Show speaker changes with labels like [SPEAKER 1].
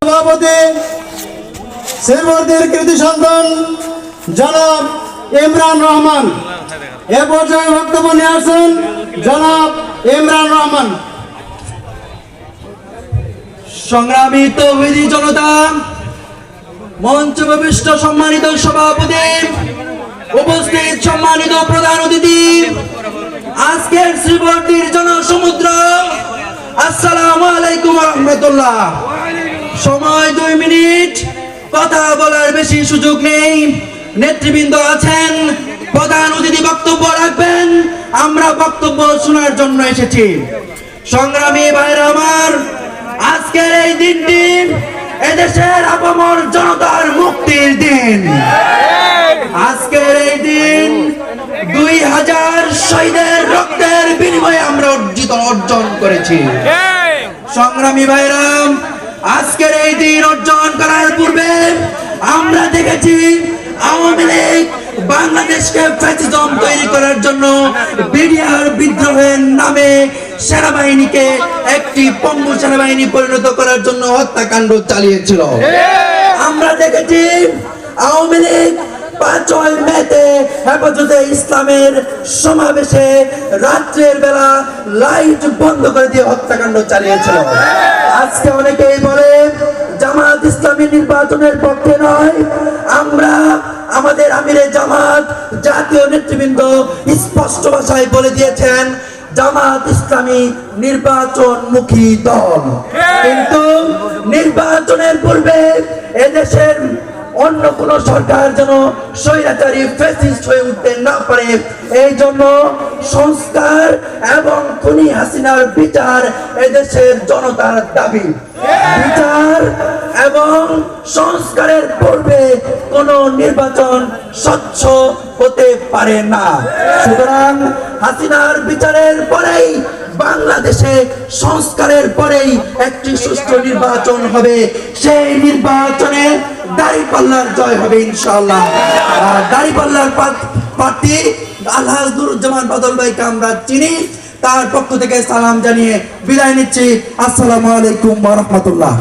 [SPEAKER 1] সভাপতি শেরবর্দির কৃতি সন্তান জনাব ইমরান রহমান এ পর্যায়ে বক্তব্য নিয়ে আসেন জনাব ইমরান রহমান।
[SPEAKER 2] সংগ্রামী তৌহিদি জনতা, মঞ্চ প্রবিষ্ট সম্মানিত সভাপতি, উপস্থিত সম্মানিত প্রধান অতিথি, আজকের শ্রীবর্দির জনসমুদ্র, আসসালামু আলাইকুম ওয়া রাহমাতুল্লাহ। সময় 2 মিনিট, কথা বলার বেশি সুযোগ নেই। নেতৃবৃন্দ আছেন, প্রধান অতিথি বক্তব্য রাখবেন, আমরা বক্তব্য শোনার জন্য এসেছি। সংগ্রামী ভাইরা আমার, আজকের এই দিনটি এদেশের আপামর জনতার মুক্তির দিন। আজকের এই দিন 2000 শহীদের রক্তের বিনিময়ে আমরা অর্জন করেছি। সংগ্রামী ভাইরা, আজকের এই দিন অর্জন করার পূর্বে আমরা দেখেছি আওয়ামী লীগ বাংলাদেশকে ফ্যাসিজম তৈরি করার জন্য বিডিআর বিদ্রোহের নামে সেনাবাহিনীকে একটি পঙ্গু সেনাবাহিনী পরিণত করার জন্য হত্যাকাণ্ড চালিয়েছিল। আমরা দেখেছি আওয়ামী লীগ 5 মেতে হেফাজতে ইসলামের সমাবেশে রাত্রের বেলা লাইট বন্ধ করে দিয়ে হত্যাকাণ্ড চালিয়েছিল। আজকে অনেকেই বলে জামাত ইসলামী নির্বাচনের পক্ষে নয়। আমরা আমাদের আমিরে জামাত জাতীয় নেতৃবৃন্দ স্পষ্ট ভাষায় বলে দিয়েছেন জামাত ইসলামী নির্বাচনমুখী দল, কিন্তু নির্বাচনের পূর্বে এদেশের অন্য কোন সরকার যেন স্বৈরাচারী ফ্যাসিস্ট হয়ে উঠতে না পারে, এই জন্য সংস্কার এবং খুনি হাসিনার বিচার এদেশের জনতার দাবি। বিচার এবং সংস্কারের পূর্বে কোন নির্বাচন স্বচ্ছ হতে পারে না। সুতরাং হাসিনার বিচারের পরেই বাংলাদেশে সংস্কারের পরেই একটি সুষ্ঠু নির্বাচন হবে। সেই নির্বাচনে দাঁড়িপাল্লার জয় হবে ইনশাআল্লাহ। দাঁড়িপাল্লার প্রার্থী আলহাজ নুরুজ্জামান বাদল ভাইকে আমরা চিনি, তার পক্ষ থেকে সালাম জানিয়ে বিদায় নিচ্ছি। আসসালামু আলাইকুম ওয়া রাহমাতুল্লাহ।